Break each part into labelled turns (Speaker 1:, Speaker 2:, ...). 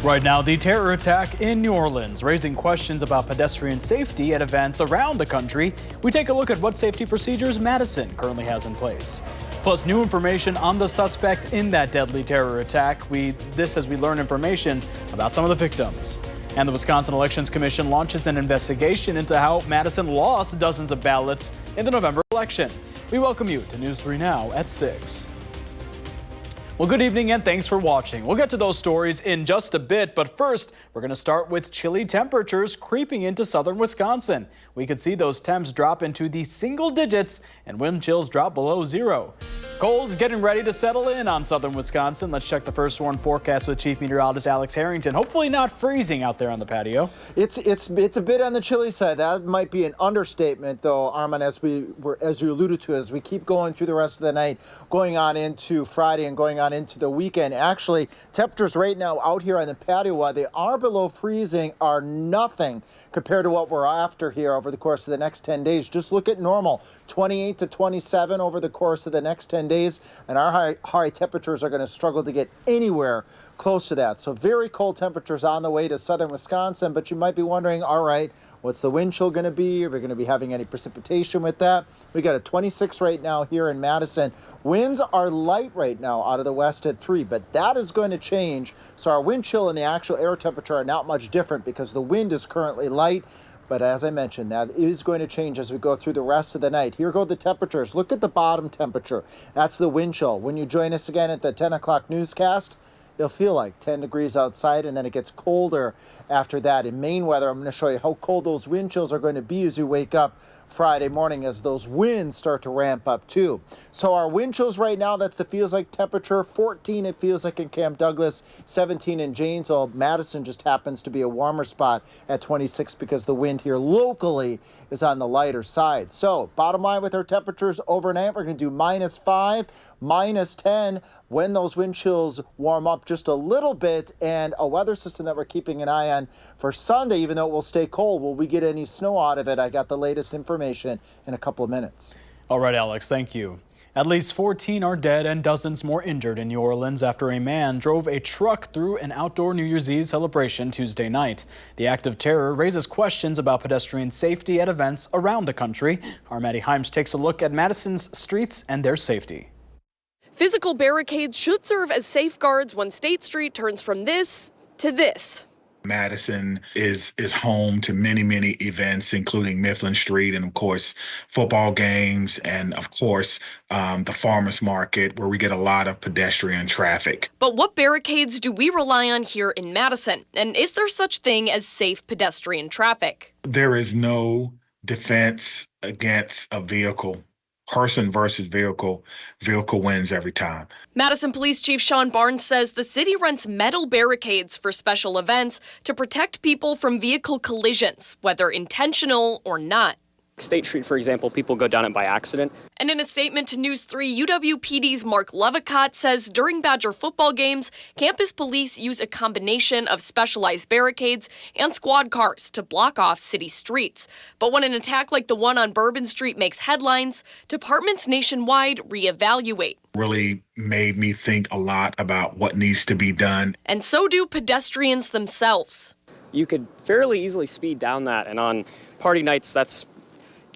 Speaker 1: Right now, the terror attack in New Orleans, raising questions about pedestrian safety at events around the country. We take a look at what safety procedures Madison currently has in place. Plus, new information on the suspect in that deadly terror attack. This as we learn information about some of the victims. And the Wisconsin Elections Commission launches an investigation into how Madison lost dozens of ballots in the November election. We welcome you to News 3 Now at 6. Well, good evening and thanks for watching. We'll get to those stories in just a bit, but first, we're going to start with chilly temperatures creeping into southern Wisconsin. We could see those temps drop into the single digits and wind chills drop below zero. Cold's getting ready to settle in on southern Wisconsin. Let's check the first warn forecast with Chief Meteorologist Alex Harrington. Hopefully not freezing out there on the patio.
Speaker 2: It's a bit on the chilly side. That might be an understatement, though, Armin, as you alluded to, as we keep going through the rest of the night, going on into Friday and going on into the weekend. Actually, temperatures right now out here on the patio, while they are below freezing, are nothing compared to what we're after here over the course of the next 10 days. Just look at normal, 28 to 27 over the course of the next 10 days, and our high temperatures are going to struggle to get anywhere close to that. So very cold temperatures on the way to southern Wisconsin, but you might be wondering, all right, what's the wind chill going to be? Are we going to be having any precipitation with that? We got a 26 right now here in Madison. Winds are light right now out of the west at 3, but that is going to change. So our wind chill and the actual air temperature are not much different because the wind is currently light. But as I mentioned, that is going to change as we go through the rest of the night. Here go the temperatures. Look at the bottom temperature. That's the wind chill. When you join us again at the 10 o'clock newscast, it'll feel like 10 degrees outside, and then it gets colder after that. In Maine weather, I'm going to show you how cold those wind chills are going to be as you wake up Friday morning as those winds start to ramp up too. So our wind chills right now, that's the feels like temperature. 14 it feels like in Camp Douglas, 17 in Janesville. Madison just happens to be a warmer spot at 26 because the wind here locally is on the lighter side. So bottom line with our temperatures overnight, we're going to do -5, -10 when those wind chills warm up just a little bit, and a weather system that we're keeping an eye on for Sunday, even though it will stay cold. Will we get any snow out of it? I got the latest information in a couple of minutes.
Speaker 1: All right, Alex, thank you. At least 14 are dead and dozens more injured in New Orleans after a man drove a truck through an outdoor New Year's Eve celebration Tuesday night. The act of terror raises questions about pedestrian safety at events around the country. Our Maddie Himes takes a look at Madison's streets and their safety.
Speaker 3: Physical barricades should serve as safeguards when State Street turns from this to this.
Speaker 4: Madison is home to many events, including Mifflin Street and, of course, football games and, of course, the farmers market, where we get a lot of pedestrian traffic.
Speaker 3: But what barricades do we rely on here in Madison? And is there such thing as safe pedestrian traffic?
Speaker 4: There is no defense against a vehicle. Person versus vehicle wins every time.
Speaker 3: Madison Police Chief Sean Barnes says the city rents metal barricades for special events to protect people from vehicle collisions, whether intentional or not.
Speaker 5: State Street, for example, people go down it by accident.
Speaker 3: And in a statement to News 3, UWPD's Mark Levicott says during Badger football games, campus police use a combination of specialized barricades and squad cars to block off city streets. But when an attack like the one on Bourbon Street makes headlines, departments nationwide reevaluate.
Speaker 4: Really made me think a lot about what needs to be done.
Speaker 3: And so do pedestrians themselves.
Speaker 5: You could fairly easily speed down that, and on party nights,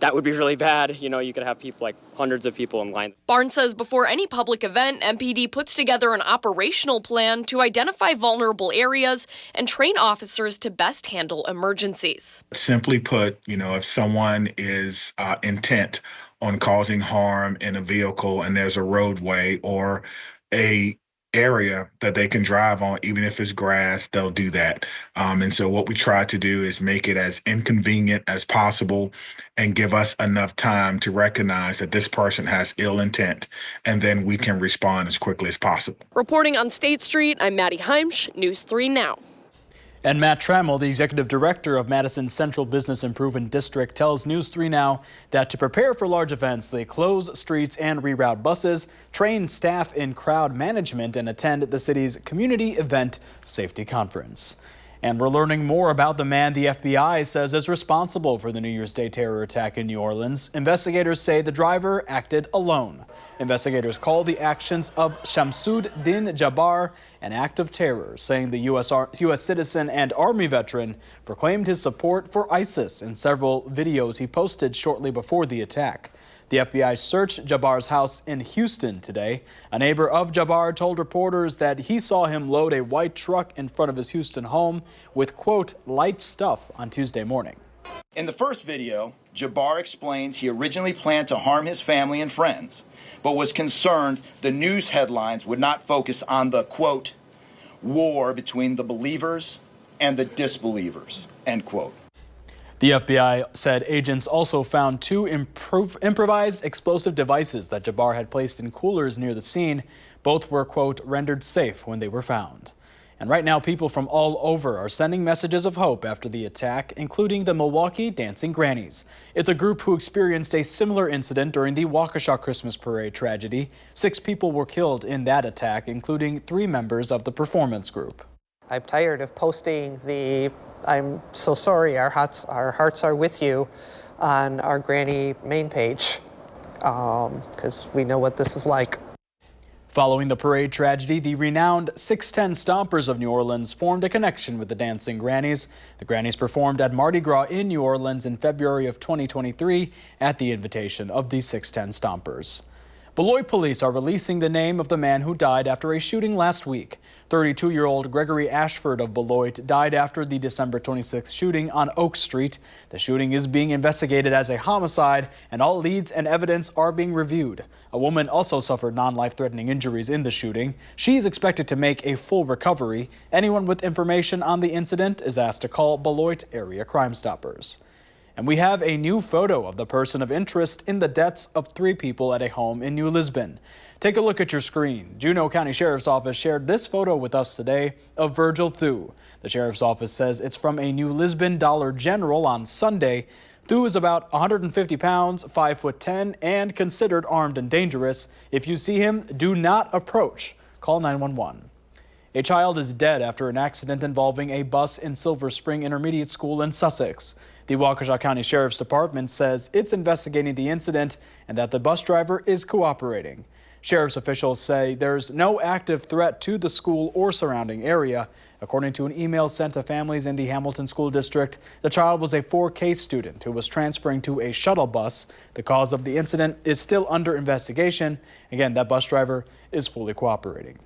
Speaker 5: that would be really bad. You know, you could have people, like hundreds of people in line.
Speaker 3: Barnes says before any public event, MPD puts together an operational plan to identify vulnerable areas and train officers to best handle emergencies.
Speaker 4: Simply put, if someone is intent on causing harm in a vehicle and there's a roadway or a area that they can drive on, even if it's grass, they'll do that. And so what we try to do is make it as inconvenient as possible and give us enough time to recognize that this person has ill intent, and then we can respond as quickly as possible.
Speaker 3: Reporting on State Street, I'm Maddie Himes, News 3 Now.
Speaker 1: And Matt Trammell, the executive director of Madison's Central Business Improvement District, tells News 3 Now that to prepare for large events, they close streets and reroute buses, train staff in crowd management, and attend the city's community event safety conference. And we're learning more about the man the FBI says is responsible for the New Year's Day terror attack in New Orleans. Investigators say the driver acted alone. Investigators call the actions of Shamsud Din Jabbar an act of terror, saying the U.S. citizen and Army veteran proclaimed his support for ISIS in several videos he posted shortly before the attack. The FBI searched Jabbar's house in Houston today. A neighbor of Jabbar told reporters that he saw him load a white truck in front of his Houston home with, quote, light stuff on Tuesday morning.
Speaker 6: In the first video, Jabbar explains he originally planned to harm his family and friends, but was concerned the news headlines would not focus on the, quote, war between the believers and the disbelievers, end quote.
Speaker 1: The FBI said agents also found two improvised explosive devices that Jabbar had placed in coolers near the scene. Both were, quote, rendered safe when they were found. And right now, people from all over are sending messages of hope after the attack, including the Milwaukee Dancing Grannies. It's a group who experienced a similar incident during the Waukesha Christmas Parade tragedy. 6 people were killed in that attack, including 3 members of the performance group.
Speaker 7: I'm tired of posting the "I'm so sorry, our hearts are with you" on our granny main page, because we know what this is like.
Speaker 1: Following the parade tragedy, the renowned 610 Stompers of New Orleans formed a connection with the Dancing Grannies. The Grannies performed at Mardi Gras in New Orleans in February of 2023 at the invitation of the 610 Stompers. Beloit police are releasing the name of the man who died after a shooting last week. 32-year-old Gregory Ashford of Beloit died after the December 26th shooting on Oak Street. The shooting is being investigated as a homicide, and all leads and evidence are being reviewed. A woman also suffered non-life-threatening injuries in the shooting. She is expected to make a full recovery. Anyone with information on the incident is asked to call Beloit Area Crime Stoppers. And we have a new photo of the person of interest in the deaths of 3 people at a home in New Lisbon. Take a look at your screen. Juneau County Sheriff's Office shared this photo with us today of Virgil Thu. The Sheriff's Office says it's from a New Lisbon Dollar General on Sunday. Thu is about 150 pounds, 5'10", and considered armed and dangerous. If you see him, do not approach. Call 911. A child is dead after an accident involving a bus in Silver Spring Intermediate School in Sussex. The Waukesha County Sheriff's Department says it's investigating the incident and that the bus driver is cooperating. Sheriff's officials say there's no active threat to the school or surrounding area. According to an email sent to families in the Hamilton School District, the child was a 4K student who was transferring to a shuttle bus. The cause of the incident is still under investigation. Again, that bus driver is fully cooperating.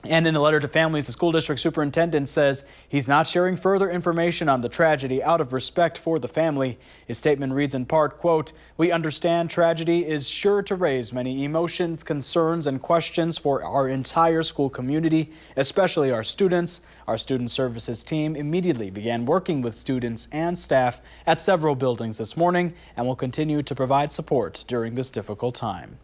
Speaker 1: And in a letter to families, the school district superintendent says he's not sharing further information on the tragedy out of respect for the family. His statement reads in part, quote, "We understand tragedy is sure to raise many emotions, concerns, and questions for our entire school community, especially our students. Our student services team immediately began working with students and staff at several buildings this morning and will continue to provide support during this difficult time."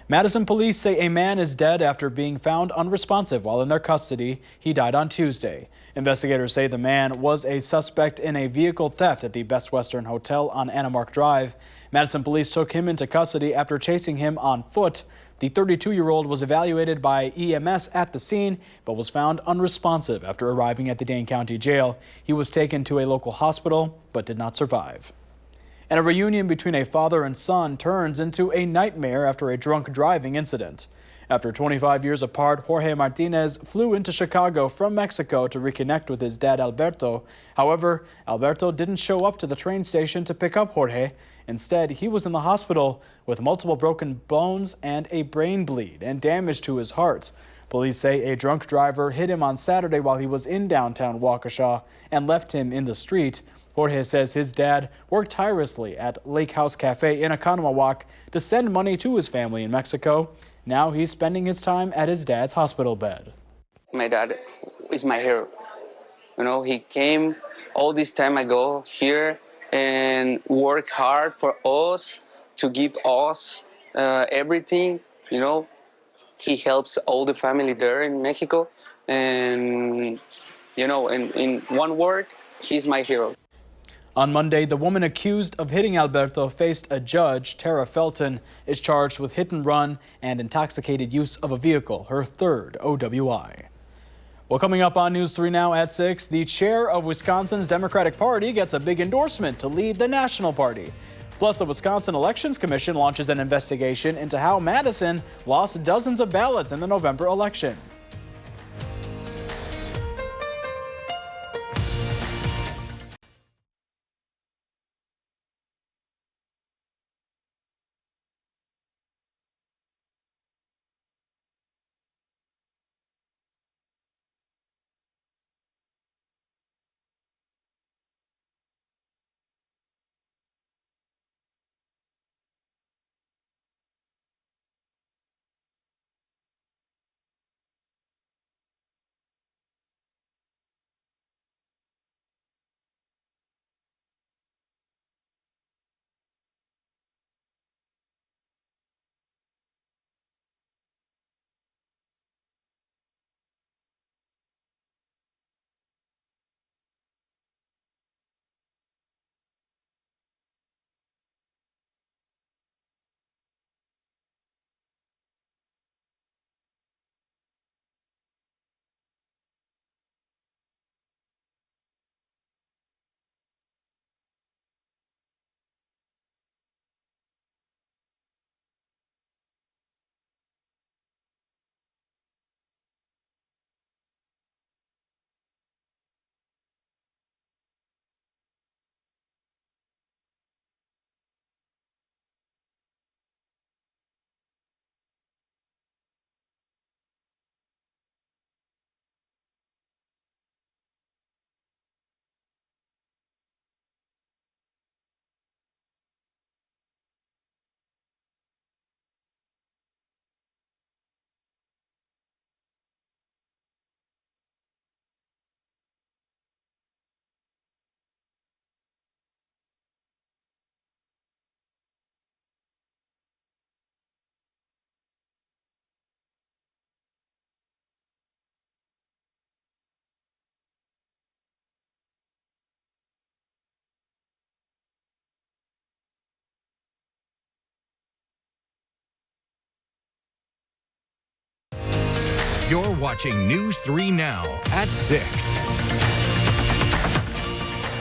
Speaker 1: Madison police say a man is dead after being found unresponsive while in their custody. He died on Tuesday. Investigators say the man was a suspect in a vehicle theft at the Best Western Hotel on Anamark Drive. Madison police took him into custody after chasing him on foot. The 32-year-old was evaluated by EMS at the scene, but was found unresponsive after arriving at the Dane County Jail. He was taken to a local hospital, but did not survive. And a reunion between a father and son turns into a nightmare after a drunk driving incident. After 25 years apart, Jorge Martinez flew into Chicago from Mexico to reconnect with his dad, Alberto. However, Alberto didn't show up to the train station to pick up Jorge. Instead, he was in the hospital with multiple broken bones and a brain bleed and damage to his heart. Police say a drunk driver hit him on Saturday while he was in downtown Waukesha and left him in the street. Jorge says his dad worked tirelessly at Lake House Cafe in Oconomowoc to send money to his family in Mexico. Now he's spending his time at his dad's hospital bed.
Speaker 8: My dad is my hero. You know, he came all this time ago here and worked hard for us to give us everything. You know, he helps all the family there in Mexico. And, you know, in one word, he's my hero.
Speaker 1: On Monday, the woman accused of hitting Alberto faced a judge. Tara Felton is charged with hit and run and intoxicated use of a vehicle, her 3rd OWI. Well, coming up on News 3 Now at 6, the chair of Wisconsin's Democratic Party gets a big endorsement to lead the national party. Plus, the Wisconsin Elections Commission launches an investigation into how Madison lost dozens of ballots in the November election.
Speaker 9: You're watching News 3 Now at 6.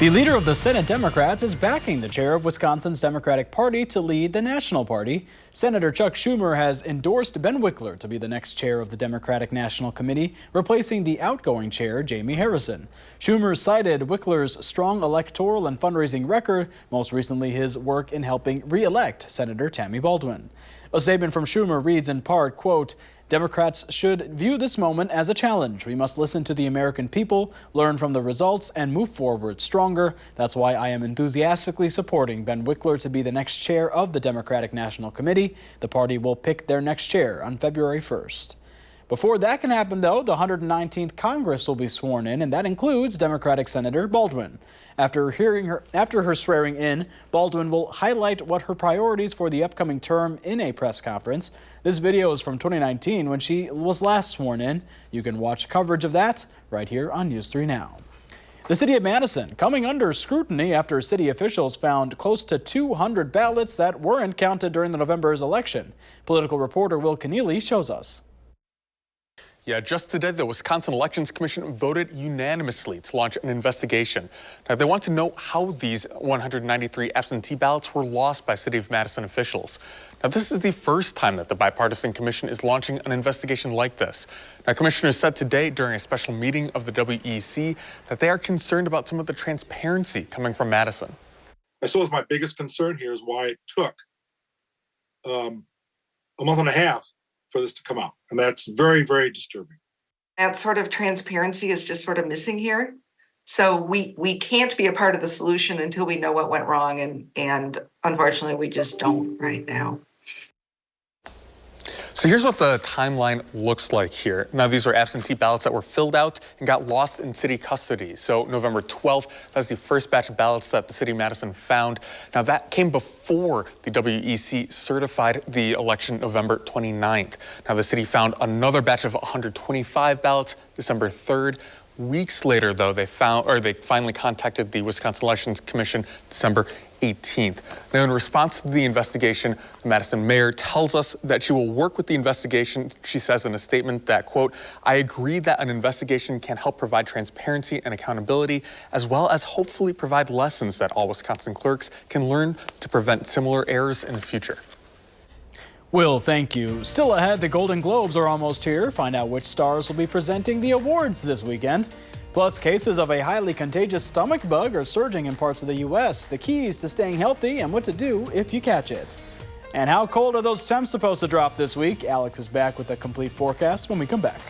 Speaker 1: The leader of the Senate Democrats is backing the chair of Wisconsin's Democratic Party to lead the national party. Senator Chuck Schumer has endorsed Ben Wickler to be the next chair of the Democratic National Committee, replacing the outgoing chair, Jamie Harrison. Schumer cited Wickler's strong electoral and fundraising record, most recently his work in helping re-elect Senator Tammy Baldwin. A statement from Schumer reads in part, quote, "Democrats should view this moment as a challenge. We must listen to the American people, learn from the results, and move forward stronger. That's why I am enthusiastically supporting Ben Wickler to be the next chair of the Democratic National Committee. The party will pick their next chair on February 1st. Before that can happen, though, the 119th Congress will be sworn in, and that includes Democratic Senator Baldwin. After her swearing in, Baldwin will highlight what her priorities for the upcoming term in a press conference. This video is from 2019 when she was last sworn in. You can watch coverage of that right here on News 3 Now. The city of Madison coming under scrutiny after city officials found close to 200 ballots that weren't counted during the November's election. Political reporter Will Keneally shows us.
Speaker 10: Yeah, just today, the Wisconsin Elections Commission voted unanimously to launch an investigation. Now, they want to know how these 193 absentee ballots were lost by City of Madison officials. Now, this is the first time that the bipartisan commission is launching an investigation like this. Now, commissioners said today during a special meeting of the WEC that they are concerned about some of the transparency coming from Madison.
Speaker 11: I suppose my biggest concern here is why it took a month and a half for this to come out. And that's very, very disturbing.
Speaker 12: That sort of transparency is just sort of missing here. So we can't be a part of the solution until we know what went wrong. And unfortunately, we just don't right now.
Speaker 10: So here's what the timeline looks like here. Now, these are absentee ballots that were filled out and got lost in city custody. So November 12th, that's the first batch of ballots that the city of Madison found. Now, that came before the WEC certified the election November 29th. Now, the city found another batch of 125 ballots December 3rd. Weeks later, though, they finally contacted the Wisconsin Elections Commission December 18th. Now, in response to the investigation, the Madison mayor tells us that she will work with the investigation. She says in a statement that, quote, "I agree that an investigation can help provide transparency and accountability, as well as hopefully provide lessons that all Wisconsin clerks can learn to prevent similar errors in the future."
Speaker 1: Will, thank you. Still ahead, the Golden Globes are almost here. Find out which stars will be presenting the awards this weekend. Plus, cases of a highly contagious stomach bug are surging in parts of the U.S. The keys to staying healthy and what to do if you catch it. And how cold are those temps supposed to drop this week? Alex is back with a complete forecast when we come back.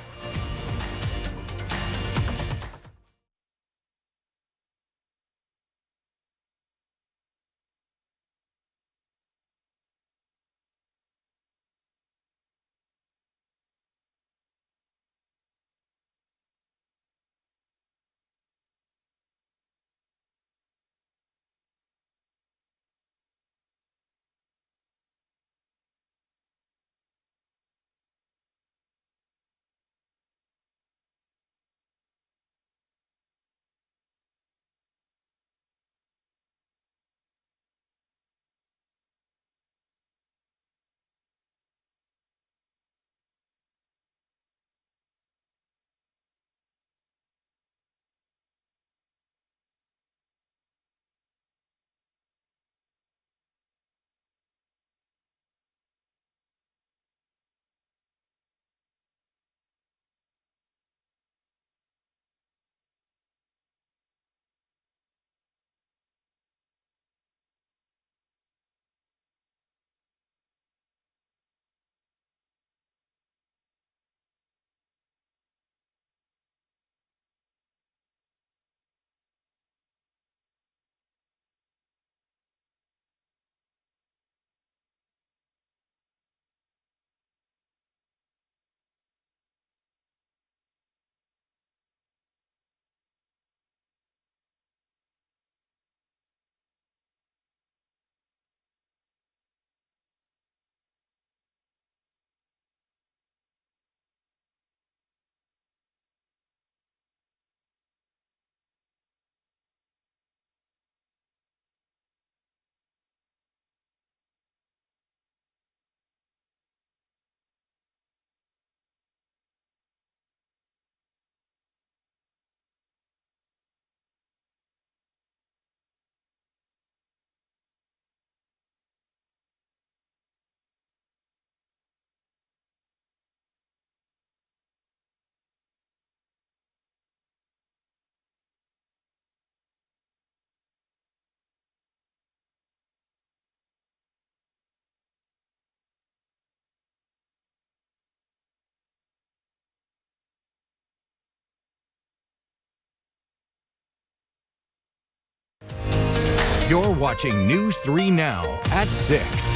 Speaker 9: You're watching News 3 Now at 6.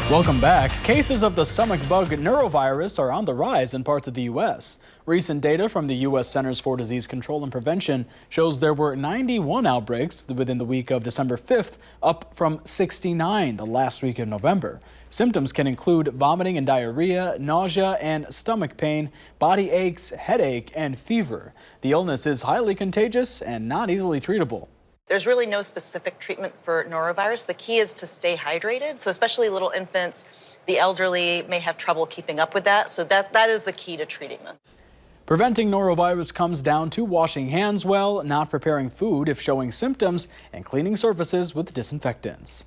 Speaker 1: Welcome back. Cases of the stomach bug neurovirus are on the rise in parts of the U.S. Recent data from the U.S. Centers for Disease Control and Prevention shows there were 91 outbreaks within the week of December 5th, up from 69 the last week of November. Symptoms can include vomiting and diarrhea, nausea and stomach pain, body aches, headache, and fever. The illness is highly contagious and not easily treatable.
Speaker 13: There's really no specific treatment for norovirus. The key is to stay hydrated. So especially little infants, the elderly may have trouble keeping up with that. So that is the key to treating this.
Speaker 1: Preventing norovirus comes down to washing hands well, not preparing food if showing symptoms, and cleaning surfaces with disinfectants.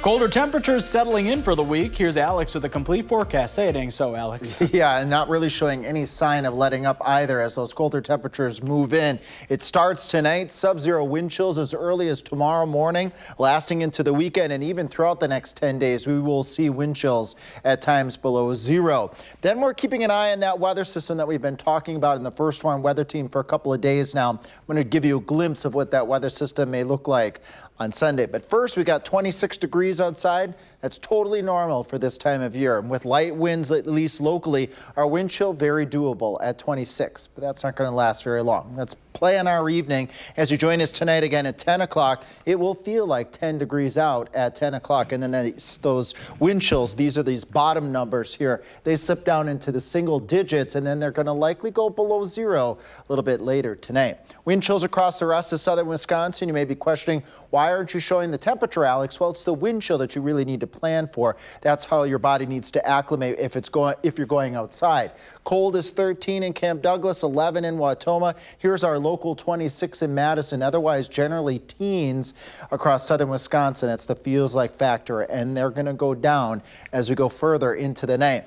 Speaker 1: Colder temperatures settling in for the week. Here's Alex with a complete forecast. Say it ain't so, Alex.
Speaker 2: Yeah, and not really showing any sign of letting up either as those colder temperatures move in. It starts tonight, sub-zero wind chills as early as tomorrow morning, lasting into the weekend, and even throughout the next 10 days, we will see wind chills at times below zero. Then we're keeping an eye on that weather system that we've been talking about in the First Warn Weather Team for a couple of days now. I'm going to give you a glimpse of what that weather system may look like on Sunday. But first, we got 26 degrees outside. That's totally normal for this time of year. And with light winds, at least locally, our wind chill very doable at 26. But that's not going to last very long. That's plan our evening as you join us tonight again at 10 o'clock. It will feel like 10 degrees out at 10 o'clock. And then those wind chills, these are these bottom numbers here. They slip down into the single digits, and then they're going to likely go below zero a little bit later tonight. Wind chills across the rest of southern Wisconsin. You may be questioning, why aren't you showing the temperature, Alex? Well, it's the wind chill that you really need to plan for. That's how your body needs to acclimate if you're going outside. Cold is 13 in Camp Douglas, 11 in Wautoma. Here's our local 26 in Madison. Otherwise, generally teens across southern Wisconsin. That's the feels like factor, and they're going to go down as we go further into the night.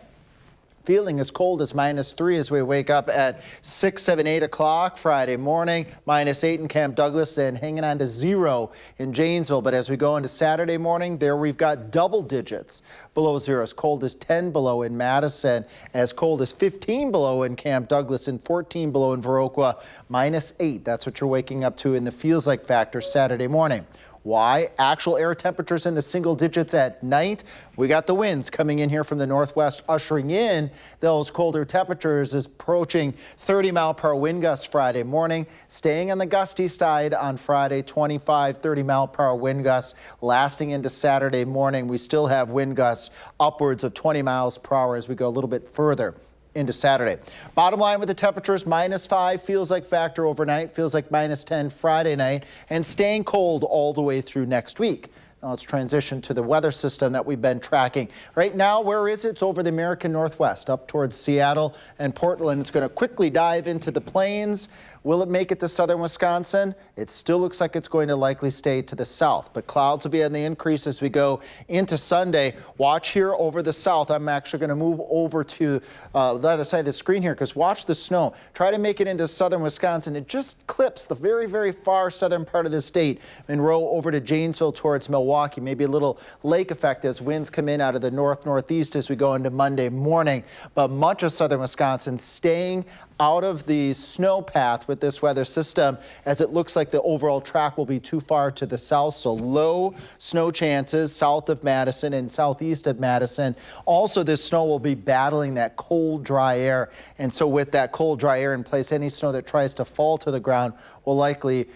Speaker 2: Feeling as cold as -3 as we wake up at 6, 7, 8 o'clock Friday morning. -8 in Camp Douglas and hanging on to 0 in Janesville. But as we go into Saturday morning, there we've got double digits below 0. As cold as 10 below in Madison, as cold as 15 below in Camp Douglas and 14 below in Viroqua. -8, that's what you're waking up to in the feels like factor Saturday morning. Why? Actual air temperatures in the single digits at night. We got the winds coming in here from the northwest, ushering in those colder temperatures, approaching 30-mile-per-hour wind gusts Friday morning, staying on the gusty side on Friday, 25, 30-mile-per-hour wind gusts lasting into Saturday morning. We still have wind gusts upwards of 20 miles per hour as we go a little bit further into Saturday. Bottom line with the temperatures, -5, feels like factor overnight, feels like -10 Friday night, and staying cold all the way through next week. Now let's transition to the weather system that we've been tracking. Right now, where is it? It's over the American Northwest, up towards Seattle and Portland. It's going to quickly dive into the plains. Will it make it to southern Wisconsin? It still looks like it's going to likely stay to the south, but clouds will be on the increase as we go into Sunday. Watch here over the south. I'm actually going to move over to the other side of the screen here because watch the snow. Try to make it into southern Wisconsin. It just clips the very, very far southern part of the state. Monroe over to Janesville towards Milwaukee. Maybe a little lake effect as winds come in out of the north-northeast as we go into Monday morning. But much of southern Wisconsin staying out of the snow path with this weather system, as it looks like the overall track will be too far to the south. So low snow chances south of Madison and southeast of Madison. Also, this snow will be battling that cold, dry air. And so with that cold, dry air in place, any snow that tries to fall to the ground will likely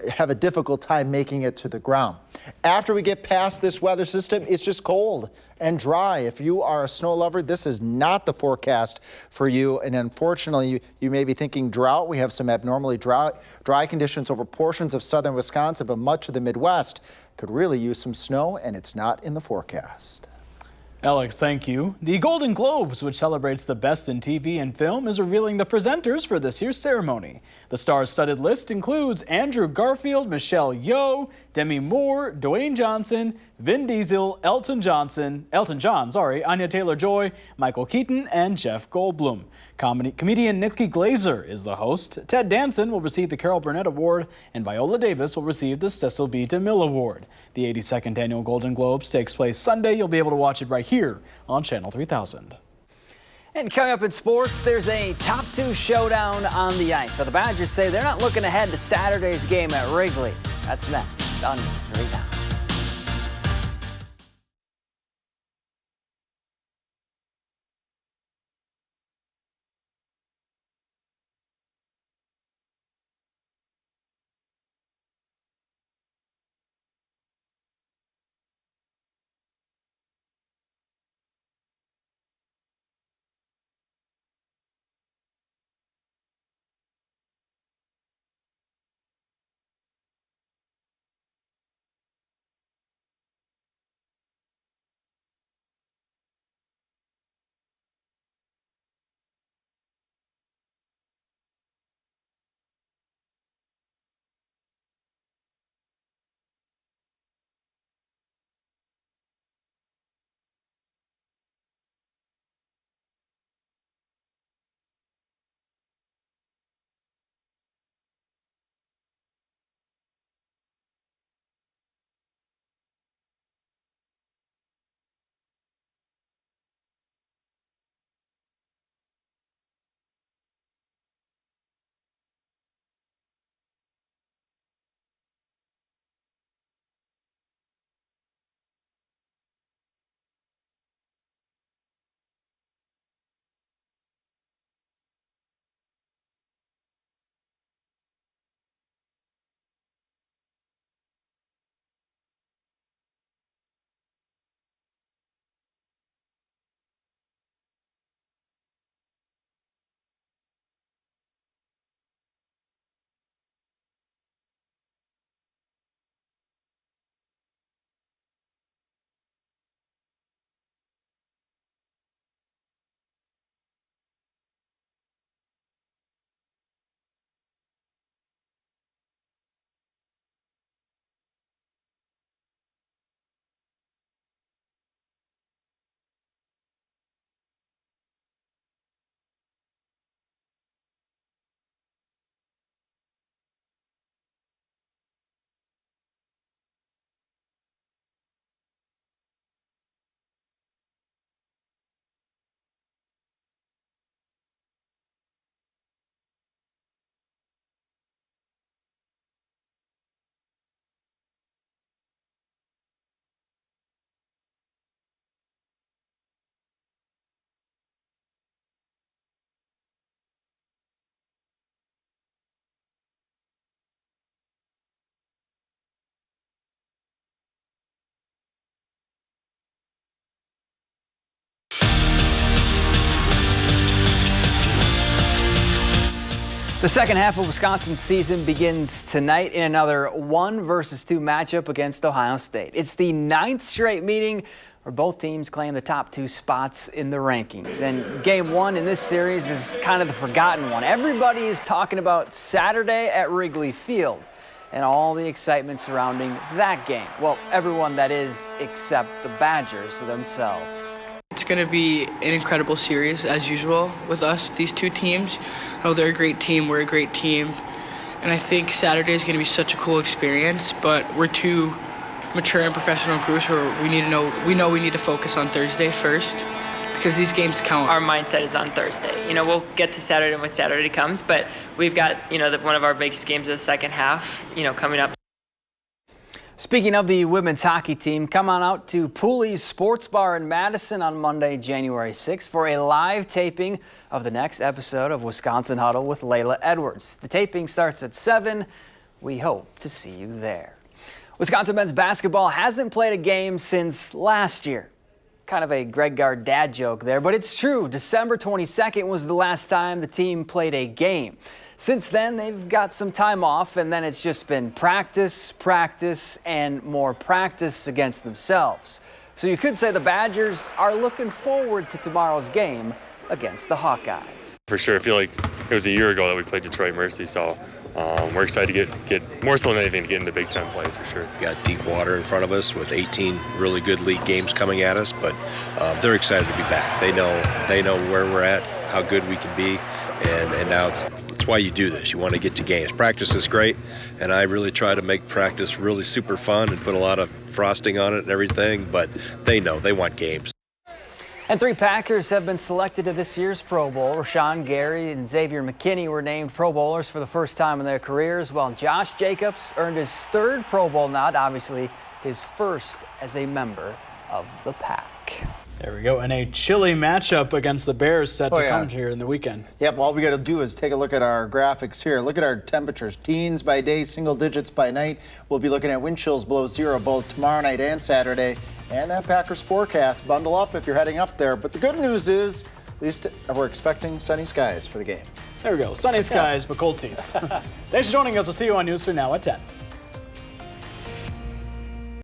Speaker 2: have a difficult time making it to the ground. After we get past this weather system, it's just cold and dry. If you are a snow lover, this is not the forecast for you. And unfortunately, you may be thinking drought. We have some abnormally dry conditions over portions of southern Wisconsin, but much of the Midwest could really use some snow, and it's not in the forecast.
Speaker 1: Alex, thank you. The Golden Globes, which celebrates the best in TV and film, is revealing the presenters for this year's ceremony. The star-studded list includes Andrew Garfield, Michelle Yeoh, Demi Moore, Dwayne Johnson, Vin Diesel, Elton John, Anya Taylor-Joy, Michael Keaton, and Jeff Goldblum. Comedian Nikki Glaser is the host. Ted Danson will receive the Carol Burnett Award, and Viola Davis will receive the Cecil B. DeMille Award. The 82nd Annual Golden Globes takes place Sunday. You'll be able to watch it right here on Channel 3000.
Speaker 14: And coming up in sports, there's a top 2 showdown on the ice. But the Badgers say they're not looking ahead to Saturday's game at Wrigley. That's next on News 3 Now. The second half of Wisconsin's season begins tonight in another 1 versus 2 matchup against Ohio State. It's the 9th straight meeting where both teams claim the top 2 spots in the rankings. And game 1 in this series is kind of the forgotten one. Everybody is talking about Saturday at Wrigley Field and all the excitement surrounding that game. Well, everyone that is except the Badgers themselves.
Speaker 15: It's going to be an incredible series, as usual, with us, these two teams. Oh, they're a great team, we're a great team. And I think Saturday is going to be such a cool experience, but we're two mature and professional groups where we need to focus on Thursday first, because these games count.
Speaker 16: Our mindset is on Thursday. We'll get to Saturday when Saturday comes, but we've got, one of our biggest games of the second half, coming up.
Speaker 14: Speaking of the women's hockey team, come on out to Pooley's Sports Bar in Madison on Monday, January 6th for a live taping of the next episode of Wisconsin Huddle with Layla Edwards. The taping starts at 7. We hope to see you there. Wisconsin men's basketball hasn't played a game since last year. Kind of a Greg Gard dad joke there, but it's true. December 22nd was the last time the team played a game. Since then, they've got some time off, and then it's just been practice, practice, and more practice against themselves. So you could say the Badgers are looking forward to tomorrow's game against the Hawkeyes.
Speaker 17: For sure, I feel like it was a year ago that we played Detroit Mercy, so we're excited to get more so than anything to get into Big Ten plays for sure.
Speaker 18: We've got deep water in front of us with 18 really good league games coming at us, but they're excited to be back. They know where we're at, how good we can be, and now it's why you do this. You want to get to games. Practice is great, and I really try to make practice really super fun and put a lot of frosting on it and everything, but they know they want games.
Speaker 14: And 3 Packers have been selected to this year's Pro Bowl. Rashawn Gary and Xavier McKinney were named Pro Bowlers for the first time in their careers, while Josh Jacobs earned his 3rd Pro Bowl nod, obviously his first as a member of the Pack.
Speaker 1: There we go. And a chilly matchup against the Bears set to come here in the weekend.
Speaker 2: Yep, all we got to do is take a look at our graphics here. Look at our temperatures. Teens by day, single digits by night. We'll be looking at wind chills below 0 both tomorrow night and Saturday. And that Packers forecast. Bundle up if you're heading up there. But the good news is, at least we're expecting sunny skies for the game.
Speaker 1: There we go. Sunny skies, but cold seats. Thanks for joining us. We'll see you on News 3 Now at 10.